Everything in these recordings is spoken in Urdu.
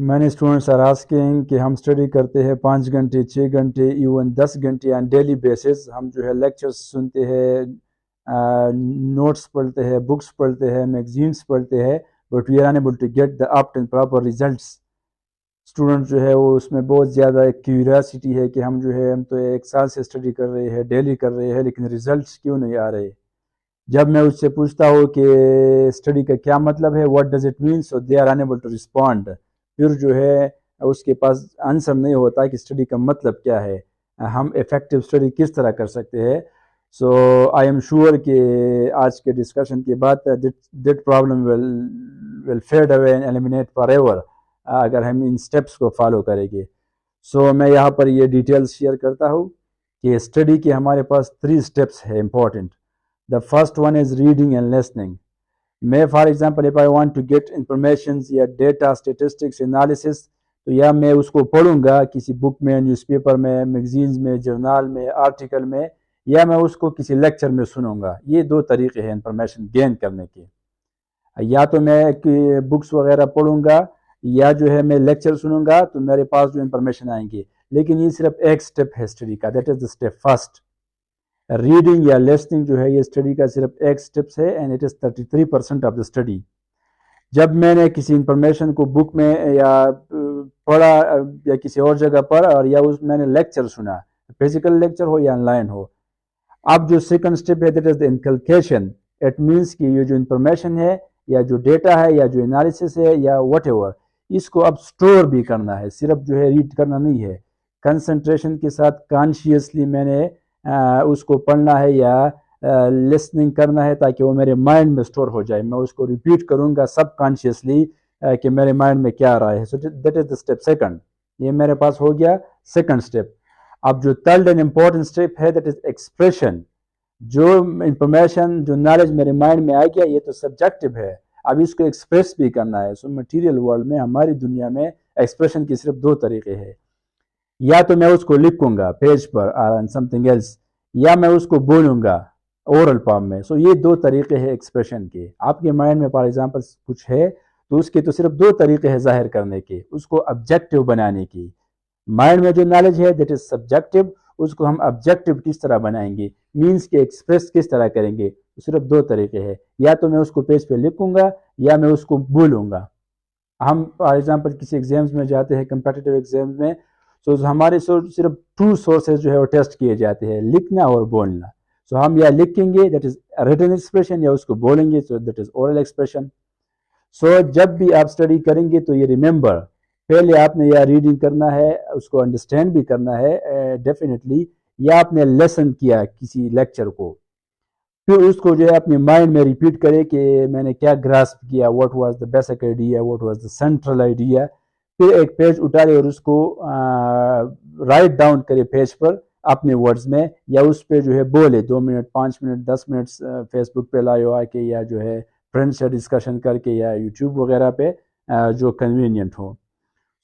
many students are asking کہ ہم اسٹڈی کرتے ہیں 5 گھنٹے 6 گھنٹے ایون 10 گھنٹے آن ڈیلی بیسس. ہم جو ہے لیکچرز سنتے ہیں, نوٹس پڑھتے ہیں, بکس پڑھتے ہیں, میگزینس پڑھتے ہیں, but we are unable to get the apt and proper results. Student جو ہے وہ اس میں بہت زیادہ ایک کیوریاسٹی ہے کہ ہم جو ہے ہم تو 1 سال سے اسٹڈی کر رہے ہیں, ڈیلی کر رہے ہیں, لیکن ریزلٹس کیوں نہیں آ رہے. جب میں اس سے پوچھتا ہوں کہ اسٹڈی کا کیا مطلب ہے, what does it mean, so they are unable to respond. پھر جو ہے اس کے پاس آنسر نہیں ہوتا کہ اسٹڈی کا مطلب کیا ہے, ہم افیکٹو اسٹڈی کس طرح کر سکتے ہیں. سو آئی ایم شیور کہ آج کے ڈسکشن کے بعد that problem will fade away and eliminate forever اگر ہم ان اسٹیپس کو فالو کریں گے. سو میں یہاں پر یہ ڈیٹیلز شیئر کرتا ہوں کہ اسٹڈی کے ہمارے پاس 3 اسٹیپس ہے important. The first one is reading and listening. میں for example if I want to get informations یا ڈیٹا اسٹیٹسٹکس انالیسس, تو یا میں اس کو پڑھوں گا کسی بک میں, نیوز پیپر میں, میگزینز میں, جرنال میں, آرٹیکل میں, یا میں اس کو کسی لیکچر میں سنوں گا. یہ 2 طریقے ہیں انفارمیشن گین کرنے کے. یا تو میں بکس وغیرہ پڑھوں گا یا جو ہے میں لیکچر سنوں گا, تو میرے پاس جو انفارمیشن آئیں گی. لیکن یہ صرف ایک سٹیپ ہے اسٹڈی کا, that is the step first. Reading یا لسننگ جو ہے یہ اسٹڈی کا صرف ایک سٹیپس ہے, and it is 33% of the study. جب میں نے کسی انفارمیشن کو بک میں یا پڑھا یا کسی اور جگہ پر, اور یا میں نے لیکچر سنا, فزیکل لیکچر ہو یا آن لائن ہو, اب جو سیکنڈ اسٹیپ ہے that is the انکلکیشن. It means کہ یہ جو انفارمیشن ہے یا جو ڈیٹا ہے یا جو انالیسس ہے یا واٹ ایور, اس کو اب اسٹور بھی کرنا ہے, صرف جو ہے ریڈ کرنا نہیں ہے. کنسنٹریشن کے ساتھ کانشیسلی میں نے اس کو پڑھنا ہے یا لسننگ کرنا ہے, تاکہ وہ میرے مائنڈ میں اسٹور ہو جائے. میں اس کو ریپیٹ کروں گا سب کانشیسلی کہ میرے مائنڈ میں کیا آ رہا ہے. سو that is the step second. یہ میرے پاس ہو گیا سیکنڈ اسٹیپ. اب جو تھرڈ اینڈ امپورٹنٹ اسٹیپ ہے دیٹ از ایکسپریشن. جو انفارمیشن جو نالج میرے مائنڈ میں آ گیا, یہ تو سبجیکٹو ہے, اب اس کو ایکسپریس بھی کرنا ہے. سو مٹیریل ورلڈ میں, ہماری دنیا میں ایکسپریشن کے صرف 2 طریقے ہیں. یا تو میں اس کو لکھوں گا پیج پر سم تھنگ ایلس, یا میں اس کو بولوں گا اورل فارم میں. سو یہ 2 طریقے ہیں ایکسپریشن کے. آپ کے مائنڈ میں فار ایگزامپل کچھ ہے تو اس کے تو صرف 2 طریقے ہیں ظاہر کرنے کے, اس کو آبجیکٹو بنانے کی. مائنڈ میں جو نالج ہے دیٹ از سبجیکٹو, اس کو ہم آبجیکٹو کس طرح بنائیں گے, مینس کہ ایکسپریس کس طرح کریں گے. صرف 2 طریقے ہیں, یا تو میں اس کو پیج پہ لکھوں گا یا میں اس کو بولوں گا. ہم فار ایگزامپل کسی ایگزامز میں جاتے ہیں, کمپیٹیٹیو ایگزامز میں, سو ہمارے صرف 2 سورسز جو ہے وہ ٹیسٹ کیے جاتے ہیں, لکھنا اور بولنا. سو ہم یا لکھیں گے دیٹ از ریٹن ایکسپریشن, یا اس کو بولیں گے so that is oral expression. So جب بھی آپ اسٹڈی کریں گے تو یہ ریممبر, پہلے آپ نے یا ریڈنگ کرنا ہے, اس کو انڈرسٹینڈ بھی کرنا ہے ڈیفینیٹلی, یا آپ نے لیسن کیا کسی لیکچر کو, پھر اس کو جو ہے اپنے مائنڈ میں ریپیٹ کرے کہ میں نے کیا گراسپ کیا, what was the basic idea, what was the central idea. پھر ایک پیج اٹھارے اور اس کو رائٹ ڈاؤن کرے پیج پر اپنے ورڈز میں, یا اس پہ جو ہے بولے 2 منٹ 5 منٹ 10 منٹ فیس بک پہ لائیو آ کے, یا جو ہے فرینڈ سے ڈسکشن کر کے, یا یوٹیوب وغیرہ پہ جو کنوینئنٹ ہو.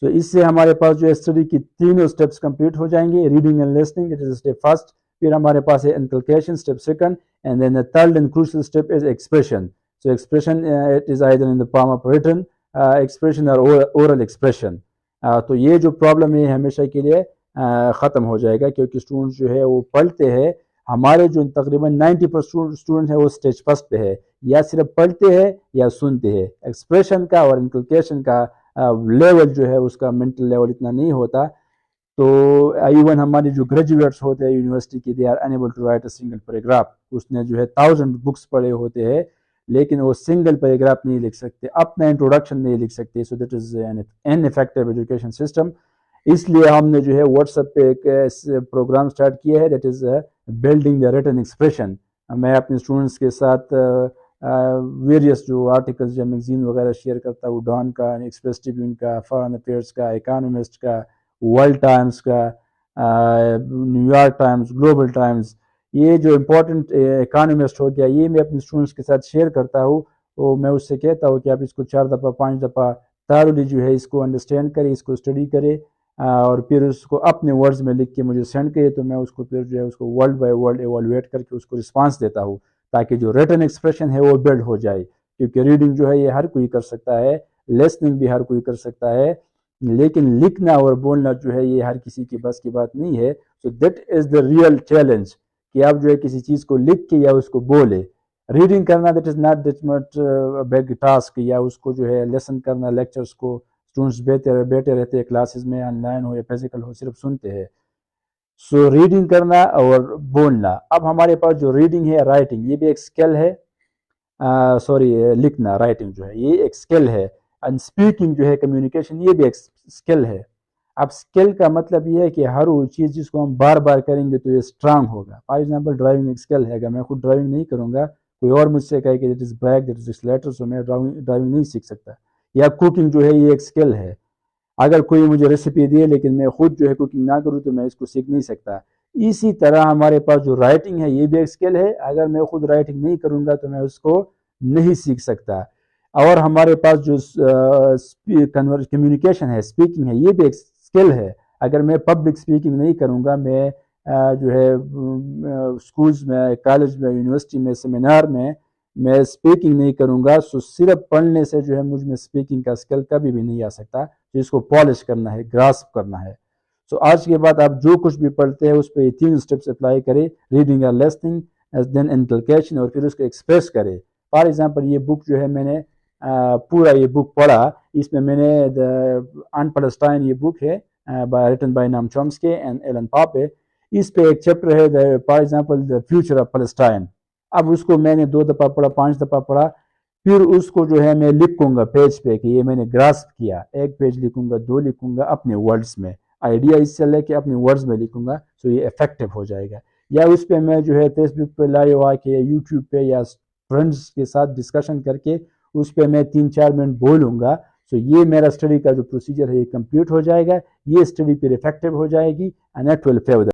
تو اس سے ہمارے پاس جو ہے اسٹڈی کی 3 اسٹیپس کمپلیٹ ہو جائیں گے. Reading and listening it is step first, پھر ہمارے پاس ہے inculcation step second, and then the third and crucial step is expression. So expression it is either in the form of written expression اور اورل ایکسپریشن. تو یہ جو پرابلم ہے ہمیشہ کے لیے ختم ہو جائے گا, کیونکہ اسٹوڈنٹس جو ہے وہ پڑھتے ہیں. ہمارے جو تقریباً 90% اسٹوڈنٹ ہیں وہ اسٹیج فرسٹ پہ ہے, یا صرف پڑھتے ہیں یا سنتے ہیں. ایکسپریشن کا اور انکلکیشن کا لیول جو ہے اس کا مینٹل لیول اتنا نہیں ہوتا. تو ایون ہمارے جو گریجویٹس ہوتے ہیں یونیورسٹی کے, they are enable to write a single paragraph. اس نے جو ہے 1000 بکس پڑھے ہوتے ہیں, لیکن وہ سنگل پیراگراف نہیں لکھ سکتے, اپنا انٹروڈکشن نہیں لکھ سکتے. So that is an ineffective education system. اس لیے ہم نے جو ہے واٹس ایپ پہ ایک پروگرام اسٹارٹ کیا ہے, that is building the return expression. میں اپنے اسٹوڈنٹس کے ساتھ ویریس جو آرٹیکلز یا میگزین وغیرہ شیئر کرتا ہوں, ڈان کا, ایکسپریس ٹریبیون کا, فارن افیئرس کا, اکانومسٹ کا, ورلڈ ٹائمز کا, new York Times, global Times. یہ جو امپورٹنٹ اکانومسٹ ہو گیا, یہ میں اپنے اسٹوڈنٹس کے ساتھ شیئر کرتا ہوں. تو میں اس سے کہتا ہوں کہ آپ اس کو 4 دفعہ 5 دفعہ تھارلی جو ہے اس کو انڈرسٹینڈ کرے, اس کو اسٹڈی کرے, اور پھر اس کو اپنے ورڈز میں لکھ کے مجھے سینڈ کرے. تو میں اس کو پھر جو ہے اس کو ورڈ بائی ورڈ ایوالویٹ کر کے اس کو رسپانس دیتا ہوں, تاکہ جو ریٹن ایکسپریشن ہے وہ بلڈ ہو جائے. کیونکہ ریڈنگ جو ہے یہ ہر کوئی کر سکتا ہے, لسننگ بھی ہر کوئی کر سکتا ہے, لیکن لکھنا اور بولنا جو ہے یہ ہر کسی کے بس کی بات نہیں ہے. سو that is the real challenge کہ آپ جو ہے کسی چیز کو لکھ کے یا اس کو بولے. ریڈنگ کرنا that is not that much big task, یا اس کو جو ہے لیسن کرنا, لیکچرس کو اسٹوڈنٹس بیٹھے رہتے ہیں کلاسز میں, آن لائن ہو یا فزیکل ہو, صرف سنتے ہیں. سو ریڈنگ کرنا اور بولنا. اب ہمارے پاس جو ریڈنگ ہے, رائٹنگ, یہ بھی ایک اسکل ہے. سوری, لکھنا, رائٹنگ جو ہے یہ ایک اسکل ہے. اینڈ اسپیکنگ جو ہے, کمیونیکیشن, یہ بھی ایک اسکل ہے. اب اسکل کا مطلب یہ ہے کہ ہر وہ چیز جس کو ہم بار بار کریں گے تو یہ اسٹرانگ ہوگا. فار ایگزامپل ڈرائیونگ ایک اسکل ہے. اگر میں خود ڈرائیونگ نہیں کروں گا, کوئی اور مجھ سے کہے کہ that is brake, that is accelerator, so میں ڈرائیونگ نہیں سیکھ سکتا. یا کوکنگ جو ہے یہ ایک اسکل ہے. اگر کوئی مجھے ریسیپی دے لیکن میں خود جو ہے کوکنگ نہ کروں تو میں اس کو سیکھ نہیں سکتا. اسی طرح ہمارے پاس جو رائٹنگ ہے یہ بھی ایک اسکل ہے. اگر میں خود رائٹنگ نہیں کروں گا تو میں اس کو نہیں سیکھ سکتا. اور ہمارے پاس جو کمیونیکیشن ہے, اسپیکنگ ہے, یہ بھی ایک اسکل ہے. اگر میں پبلک اسپیکنگ نہیں کروں گا, میں جو ہے اسکولز میں, کالج میں, یونیورسٹی میں, سیمینار میں اسپیکنگ نہیں کروں گا, سو صرف پڑھنے سے جو ہے مجھ میں اسپیکنگ کا اسکل کبھی بھی نہیں آ سکتا. جس کو پالش کرنا ہے, گراسپ کرنا ہے. سو آج کے بعد آپ جو کچھ بھی پڑھتے ہیں اس پہ یہ 3 اسٹیپس اپلائی کریں. ریڈنگ اور لسننگ, دین انکلکیشن, اور پھر اس کو ایکسپریس کرے. فار ایگزامپل یہ بک جو ہے میں نے پورا یہ بک پڑھا. اس میں نے ان پیلسٹائن, یہ بک ہے ریٹن بائی نام چومسکی اینڈ ایلن پاپے. اس پہ ایک چیپٹر ہے for example the future of Palestine. اب اس کو میں نے 2 دفعہ پڑھا, 5 دفعہ پڑھا. پھر اس کو جو ہے میں لکھوں گا پیج پہ کہ یہ میں نے گراسپ کیا. 1 پیج لکھوں گا, 2 لکھوں گا اپنے ورڈز میں. آئیڈیا اس سے لے کے اپنے ورڈز میں لکھوں گا, سو یہ افیکٹو ہو جائے گا. یا اس پہ میں جو ہے فیس بک پہ لائیو آ کے, یوٹیوب پہ, یا فرینڈس کے ساتھ ڈسکشن کر کے اس پہ میں 3-4 منٹ بولوں گا. سو یہ میرا اسٹڈی کا جو پروسیجر ہے یہ کمپلیٹ ہو جائے گا. یہ اسٹڈی پھر افیکٹو ہو جائے گی, اینڈ اٹ ول فیور